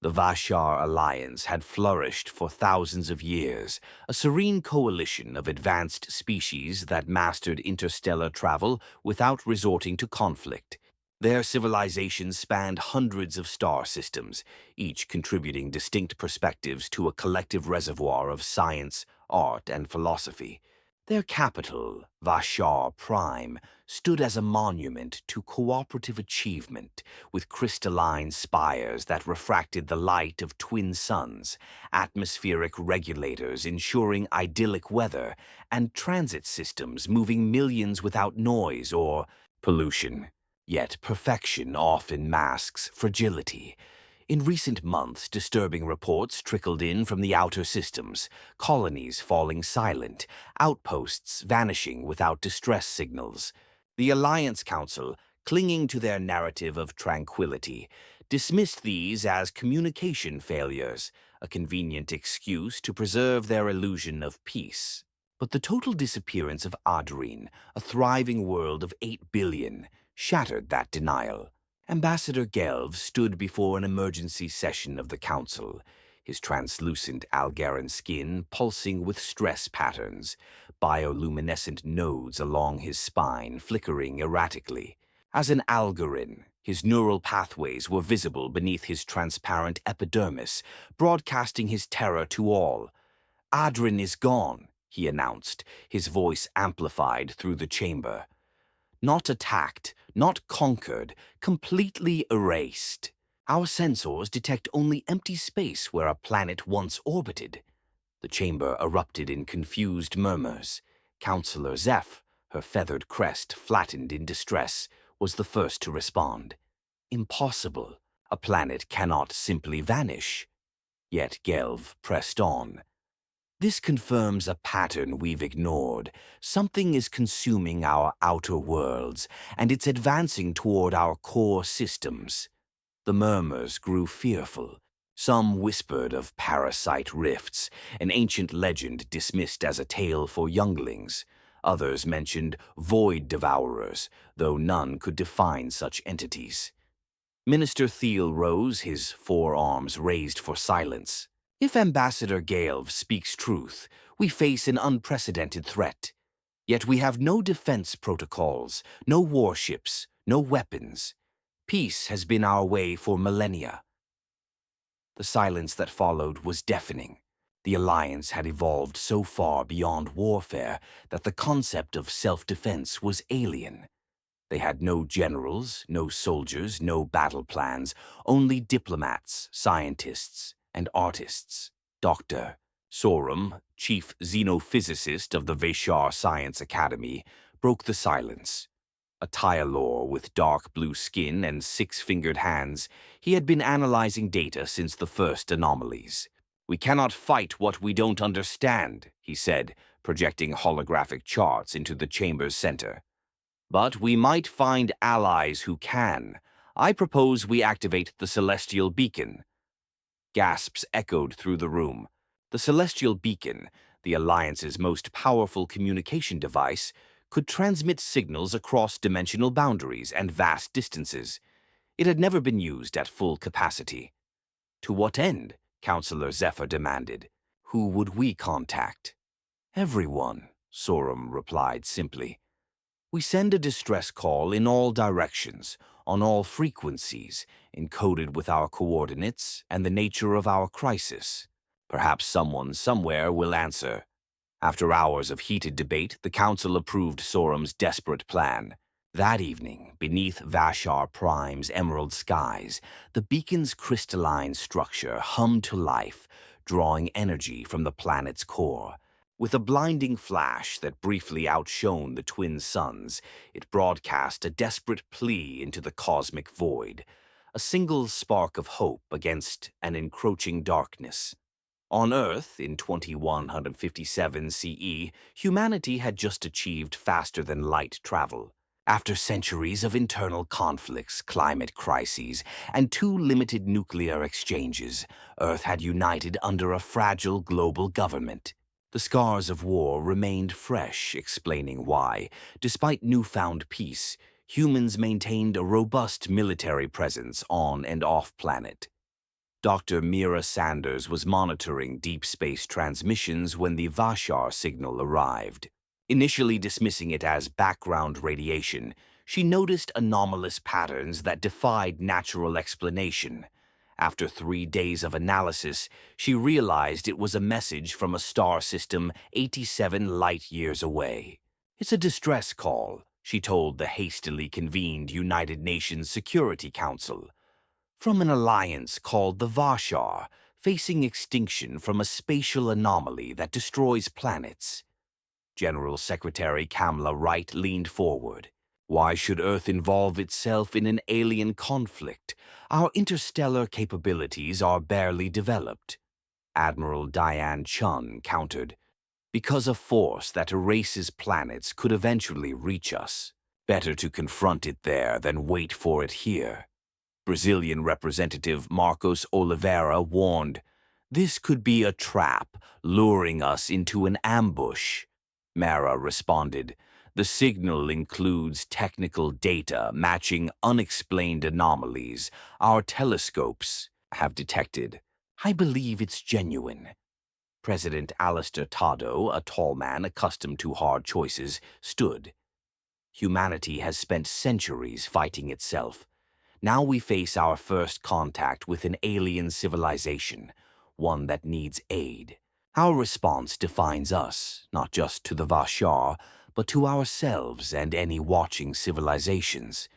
The Vashar Alliance had flourished for thousands of years, a serene coalition of advanced species that mastered interstellar travel without resorting to conflict. Their civilizations spanned hundreds of star systems, each contributing distinct perspectives to a collective reservoir of science, art, and philosophy. Their capital, Vashar Prime, stood as a monument to cooperative achievement, with crystalline spires that refracted the light of twin suns, atmospheric regulators ensuring idyllic weather, and transit systems moving millions without noise or pollution. Yet perfection often masks fragility. In recent months, disturbing reports trickled in from the outer systems, colonies falling silent, outposts vanishing without distress signals. The Alliance Council, clinging to their narrative of tranquility, dismissed these as communication failures, a convenient excuse to preserve their illusion of peace. But the total disappearance of Adrene, a thriving world of 8 billion, shattered that denial. Ambassador Gelv stood before an emergency session of the Council, his translucent Algaran skin pulsing with stress patterns, bioluminescent nodes along his spine flickering erratically. As an Algarin, his neural pathways were visible beneath his transparent epidermis, broadcasting his terror to all. "Adrin is gone," he announced, his voice amplified through the chamber. "Not attacked, not conquered, completely erased. Our sensors detect only empty space where a planet once orbited." The chamber erupted in confused murmurs. Counselor Zeph, her feathered crest flattened in distress, was the first to respond. "Impossible. A planet cannot simply vanish." Yet Gelv pressed on. "This confirms a pattern we've ignored. Something is consuming our outer worlds, and it's advancing toward our core systems." The murmurs grew fearful. Some whispered of parasite rifts, an ancient legend dismissed as a tale for younglings. Others mentioned void devourers, though none could define such entities. Minister Thiel rose, his forearms raised for silence. "If Ambassador Gelv speaks truth, we face an unprecedented threat. Yet we have no defense protocols, no warships, no weapons. Peace has been our way for millennia." The silence that followed was deafening. The Alliance had evolved so far beyond warfare that the concept of self-defense was alien. They had no generals, no soldiers, no battle plans, only diplomats, scientists, and artists. Dr. Sorum, chief xenophysicist of the Vashar Science Academy, broke the silence. A Tyalor with dark blue skin and six-fingered hands, he had been analyzing data since the first anomalies. "We cannot fight what we don't understand," he said, projecting holographic charts into the chamber's center. "But we might find allies who can. I propose we activate the Celestial Beacon." Gasps echoed through the room. The Celestial Beacon, the Alliance's most powerful communication device, could transmit signals across dimensional boundaries and vast distances. It had never been used at full capacity. "To what end?" Counselor Zephyr demanded. "Who would we contact?" "Everyone," Sorum replied simply. "We send a distress call in all directions, on all frequencies, encoded with our coordinates and the nature of our crisis. Perhaps someone somewhere will answer." After hours of heated debate, the Council approved Sorum's desperate plan. That evening, beneath Vashar Prime's emerald skies, the beacon's crystalline structure hummed to life, drawing energy from the planet's core. With a blinding flash that briefly outshone the twin suns, it broadcast a desperate plea into the cosmic void, a single spark of hope against an encroaching darkness. On Earth, in 2157 CE, humanity had just achieved faster-than-light travel. After centuries of internal conflicts, climate crises, and two limited nuclear exchanges, Earth had united under a fragile global government. The scars of war remained fresh, explaining why, despite newfound peace, humans maintained a robust military presence on and off-planet. Dr. Mira Sanders was monitoring deep space transmissions when the Vashar signal arrived. Initially dismissing it as background radiation, she noticed anomalous patterns that defied natural explanation. After 3 days of analysis, she realized it was a message from a star system 87 light-years away. "It's a distress call," she told the hastily convened United Nations Security Council. "From an alliance called the Vashar, facing extinction from a spatial anomaly that destroys planets." General Secretary Kamala Wright leaned forward. "Why should Earth involve itself in an alien conflict? Our interstellar capabilities are barely developed." Admiral Diane Chun countered, "Because a force that erases planets could eventually reach us. Better to confront it there than wait for it here." Brazilian Representative Marcos Oliveira warned, "This could be a trap, luring us into an ambush." Mara responded, "The signal includes technical data matching unexplained anomalies our telescopes have detected. I believe it's genuine." President Alistair Tado, a tall man accustomed to hard choices, stood. "Humanity has spent centuries fighting itself. Now we face our first contact with an alien civilization, one that needs aid. Our response defines us, not just to the Vashar, but to ourselves and any watching civilizations.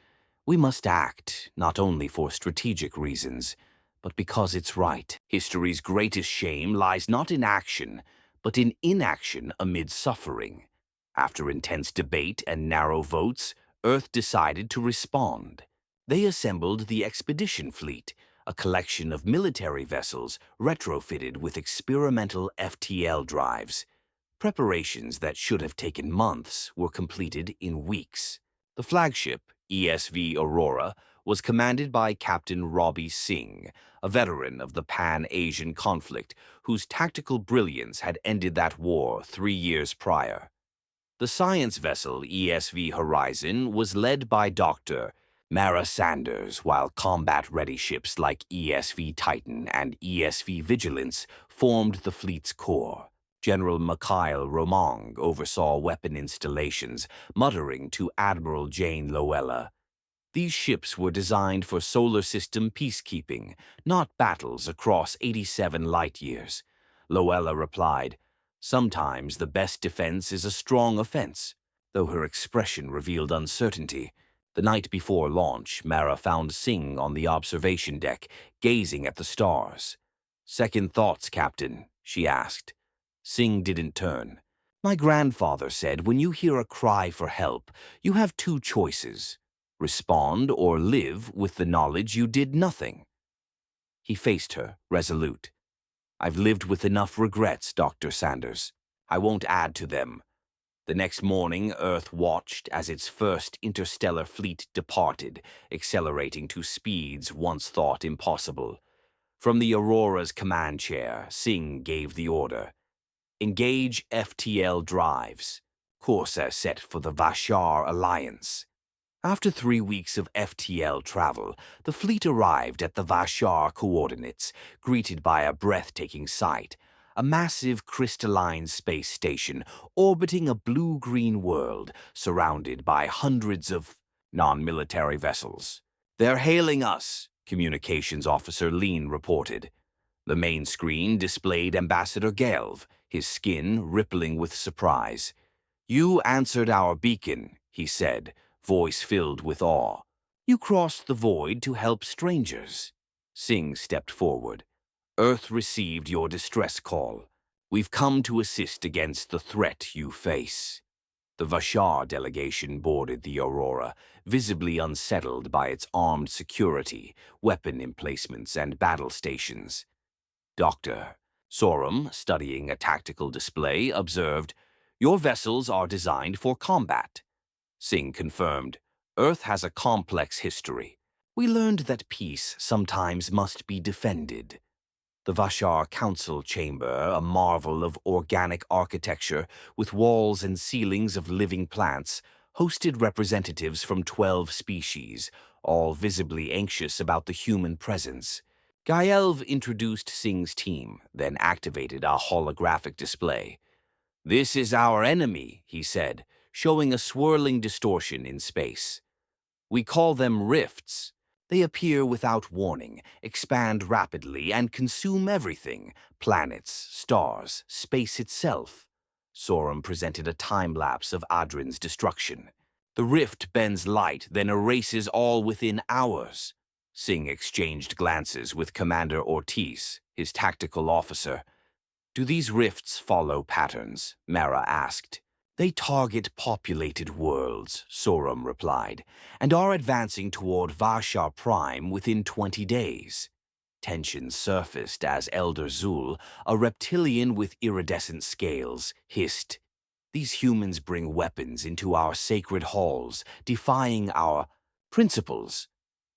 We must act, not only for strategic reasons, but because it's right. History's greatest shame lies not in action, but in inaction amid suffering." After intense debate and narrow votes, Earth decided to respond. They assembled the Expedition Fleet, a collection of military vessels retrofitted with experimental FTL drives. Preparations that should have taken months were completed in weeks. The flagship, ESV Aurora, was commanded by Captain Robbie Singh, a veteran of the Pan-Asian conflict whose tactical brilliance had ended that war 3 years prior. The science vessel ESV Horizon was led by Dr. Mara Sanders, while combat-ready ships like ESV Titan and ESV Vigilance formed the fleet's core. General Mikhail Romang oversaw weapon installations, muttering to Admiral Jane Loella, "These ships were designed for solar system peacekeeping, not battles across 87 light-years." Loella replied, "Sometimes the best defense is a strong offense," though her expression revealed uncertainty. The night before launch, Mara found Singh on the observation deck, gazing at the stars. "Second thoughts, Captain?" she asked. Singh didn't turn. "My grandfather said when you hear a cry for help, you have two choices: respond or live with the knowledge you did nothing." He faced her, resolute. "I've lived with enough regrets, Dr. Sanders. I won't add to them." The next morning, Earth watched as its first interstellar fleet departed, accelerating to speeds once thought impossible. From the Aurora's command chair, Singh gave the order: "Engage FTL drives. Course set for the Vashar Alliance." After 3 weeks of FTL travel, the fleet arrived at the Vashar coordinates, greeted by a breathtaking sight: a massive crystalline space station orbiting a blue-green world surrounded by hundreds of non-military vessels. "They're hailing us," Communications Officer Lean reported. The main screen displayed Ambassador Gelv, his skin rippling with surprise. "You answered our beacon," he said, voice filled with awe. "You crossed the void to help strangers." Singh stepped forward. "Earth received your distress call. We've come to assist against the threat you face." The Vashar delegation boarded the Aurora, visibly unsettled by its armed security, weapon emplacements, and battle stations. Dr. Sorum, studying a tactical display, observed, "Your vessels are designed for combat." Singh confirmed, "Earth has a complex history. We learned that peace sometimes must be defended." The Vashar Council Chamber, a marvel of organic architecture with walls and ceilings of living plants, hosted representatives from 12 species, all visibly anxious about the human presence. Gaelv introduced Singh's team, then activated a holographic display. "This is our enemy," he said, showing a swirling distortion in space. "We call them rifts. They appear without warning, expand rapidly, and consume everything: planets, stars, space itself." Sorum presented a time-lapse of Adrin's destruction. "The rift bends light, then erases all within hours." Singh exchanged glances with Commander Ortiz, his tactical officer. "Do these rifts follow patterns?" Mara asked. "They target populated worlds," Sorum replied, "and are advancing toward Vashar Prime within 20 days. Tensions surfaced as Elder Zul, a reptilian with iridescent scales, hissed, "These humans bring weapons into our sacred halls, defying our principles."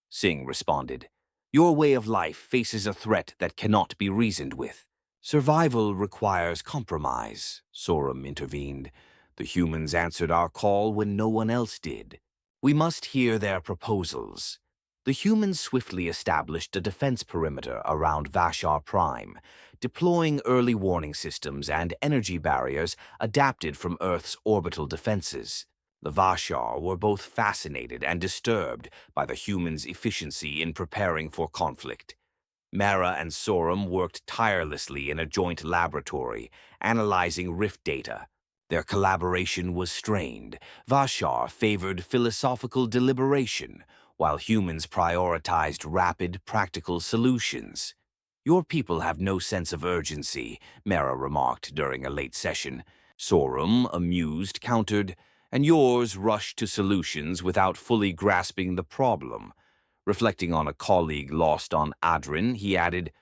Singh responded, "Your way of life faces a threat that cannot be reasoned with." "Survival requires compromise," Sorum intervened. "The humans answered our call when no one else did. We must hear their proposals." The humans swiftly established a defense perimeter around Vashar Prime, deploying early warning systems and energy barriers adapted from Earth's orbital defenses. The Vashar were both fascinated and disturbed by the humans' efficiency in preparing for conflict. Mara and Sorum worked tirelessly in a joint laboratory, analyzing rift data. Their collaboration was strained. Vashar favored philosophical deliberation, while humans prioritized rapid, practical solutions. "Your people have no sense of urgency," Mara remarked during a late session. Sorum, amused, countered, "And yours rush to solutions without fully grasping the problem." Reflecting on a colleague lost on Adrin, he added,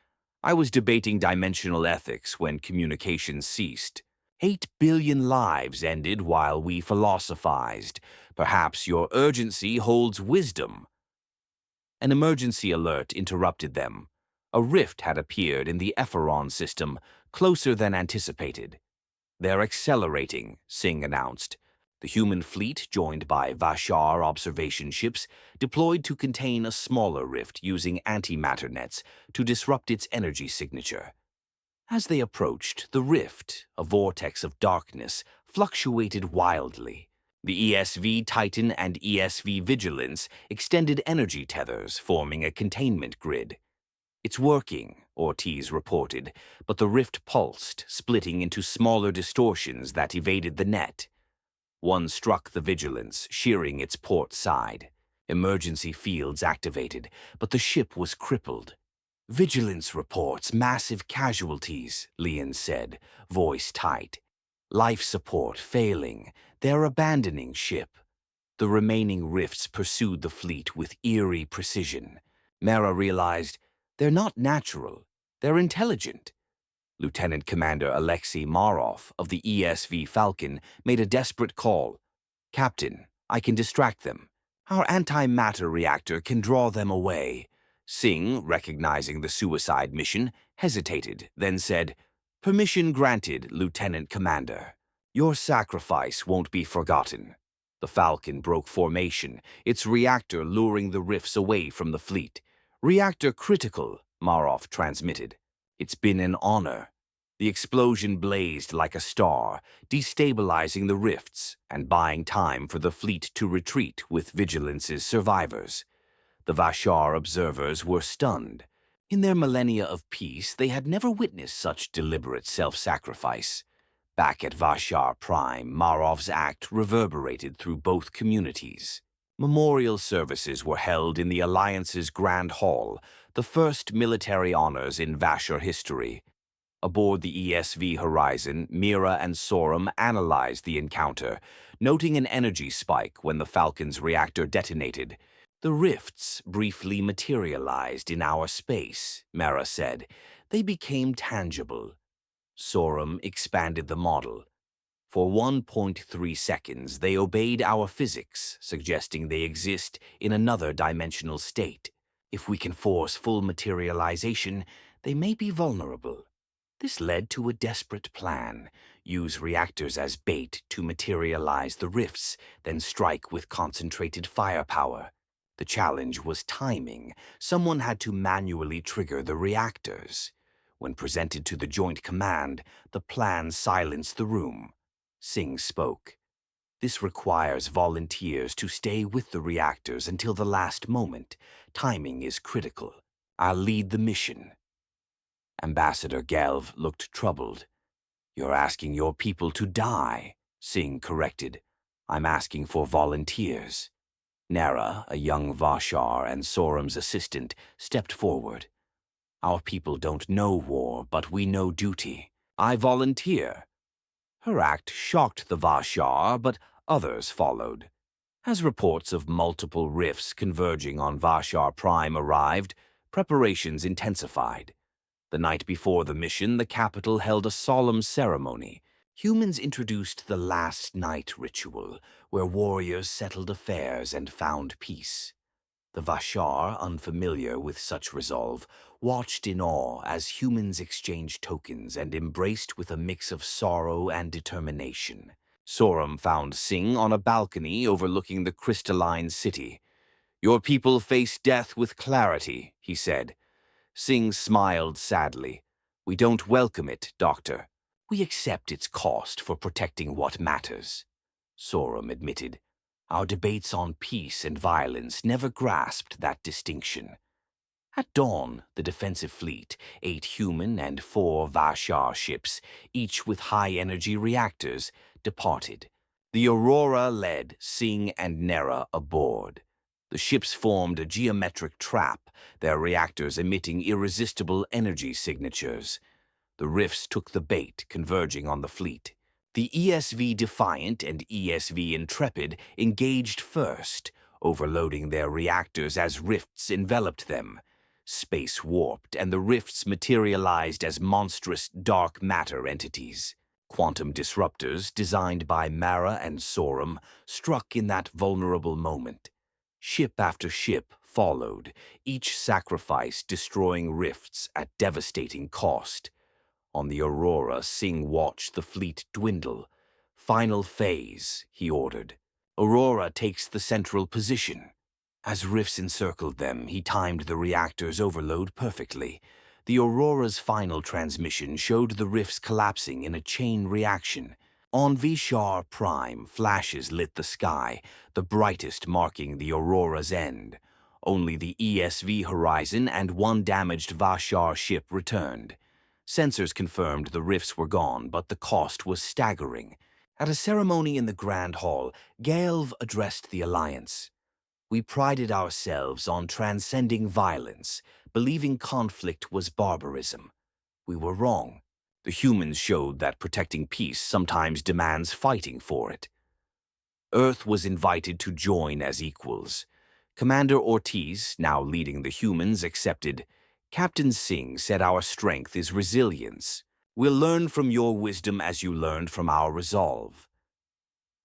"I was debating dimensional ethics when communication ceased. 8 billion lives ended while we philosophized. Perhaps your urgency holds wisdom." An emergency alert interrupted them. A rift had appeared in the Epheron system, closer than anticipated. "They're accelerating," Singh announced. The human fleet, joined by Vashar observation ships, deployed to contain a smaller rift using antimatter nets to disrupt its energy signature. As they approached, the rift, a vortex of darkness, fluctuated wildly. The ESV Titan and ESV Vigilance extended energy tethers, forming a containment grid. "It's working," Ortiz reported, but the rift pulsed, splitting into smaller distortions that evaded the net. One struck the Vigilance, shearing its port side. Emergency fields activated, but the ship was crippled. "Vigilance reports massive casualties," Leon said, voice tight. "Life support failing. They're abandoning ship." The remaining rifts pursued the fleet with eerie precision. Mara realized, they're not natural. They're intelligent. Lieutenant Commander Alexei Marov of the ESV Falcon made a desperate call. "Captain, I can distract them. Our antimatter reactor can draw them away." Singh, recognizing the suicide mission, hesitated, then said, "Permission granted, Lieutenant Commander. Your sacrifice won't be forgotten." The Falcon broke formation, its reactor luring the rifts away from the fleet. "Reactor critical," Marov transmitted. "It's been an honor." The explosion blazed like a star, destabilizing the rifts and buying time for the fleet to retreat with Vigilance's survivors. The Vashar observers were stunned. In their millennia of peace, they had never witnessed such deliberate self-sacrifice. Back at Vashar Prime, Marov's act reverberated through both communities. Memorial services were held in the Alliance's Grand Hall, the first military honors in Vashar history. Aboard the ESV Horizon, Mira and Sorum analyzed the encounter, noting an energy spike when the Falcon's reactor detonated. "The rifts briefly materialized in our space," Mara said. "They became tangible." Sorum expanded the model. "For 1.3 seconds, they obeyed our physics, suggesting they exist in another dimensional state. If we can force full materialization, they may be vulnerable." This led to a desperate plan: use reactors as bait to materialize the rifts, then strike with concentrated firepower. The challenge was timing. Someone had to manually trigger the reactors. When presented to the Joint Command, the plan silenced the room. Singh spoke. This requires volunteers to stay with the reactors until the last moment. Timing is critical. I'll lead the mission. Ambassador Gelv looked troubled. You're asking your people to die, Singh corrected. I'm asking for volunteers. Nara, a young Vashar and Soram's assistant, stepped forward. Our people don't know war, but we know duty. I volunteer. Her act shocked the Vashar, but others followed. As reports of multiple rifts converging on Vashar Prime arrived, preparations intensified. The night before the mission, the capital held a solemn ceremony. Humans introduced the Last Night ritual, where warriors settled affairs and found peace. The Vashar, unfamiliar with such resolve, watched in awe as humans exchanged tokens and embraced with a mix of sorrow and determination. Soram found Singh on a balcony overlooking the crystalline city. Your people face death with clarity, he said. Singh smiled sadly. We don't welcome it, Doctor. We accept its cost for protecting what matters. Soram admitted. Our debates on peace and violence never grasped that distinction. At dawn, the defensive fleet, 8 human and 4 Vashar ships, each with high-energy reactors, departed. The Aurora led Singh and Nera aboard. The ships formed a geometric trap, their reactors emitting irresistible energy signatures. The rifts took the bait, converging on the fleet. The ESV Defiant and ESV Intrepid engaged first, overloading their reactors as rifts enveloped them. Space warped, and the rifts materialized as monstrous dark matter entities. Quantum disruptors, designed by Mara and Soram, struck in that vulnerable moment. Ship after ship followed, each sacrifice destroying rifts at devastating cost. On the Aurora, Singh watched the fleet dwindle. Final phase, he ordered. Aurora takes the central position. As rifts encircled them, he timed the reactor's overload perfectly. The Aurora's final transmission showed the rifts collapsing in a chain reaction. On Vashar Prime, flashes lit the sky, the brightest marking the Aurora's end. Only the ESV Horizon and 1 damaged Vashar ship returned. Sensors confirmed the rifts were gone, but the cost was staggering. At a ceremony in the Grand Hall, Gelv addressed the Alliance. We prided ourselves on transcending violence, believing conflict was barbarism. We were wrong. The humans showed that protecting peace sometimes demands fighting for it. Earth was invited to join as equals. Commander Ortiz, now leading the humans, accepted. Captain Singh said our strength is resilience. We'll learn from your wisdom as you learned from our resolve.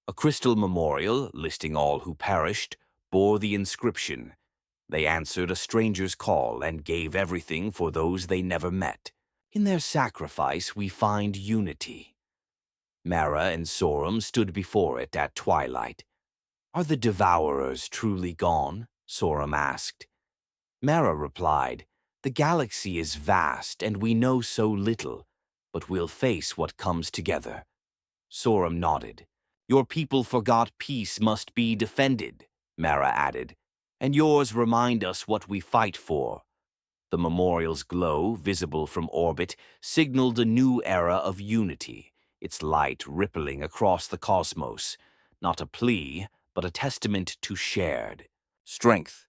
A crystal memorial, listing all who perished, bore the inscription. They answered a stranger's call and gave everything for those they never met. In their sacrifice we find unity. Mara and Soram stood before it at twilight. Are the devourers truly gone? Soram asked. Mara replied, the galaxy is vast and we know so little, but we'll face what comes together. Soram nodded. Your people forgot peace must be defended, Mara added, and yours remind us what we fight for. The memorial's glow, visible from orbit, signaled a new era of unity, its light rippling across the cosmos, not a plea, but a testament to shared strength.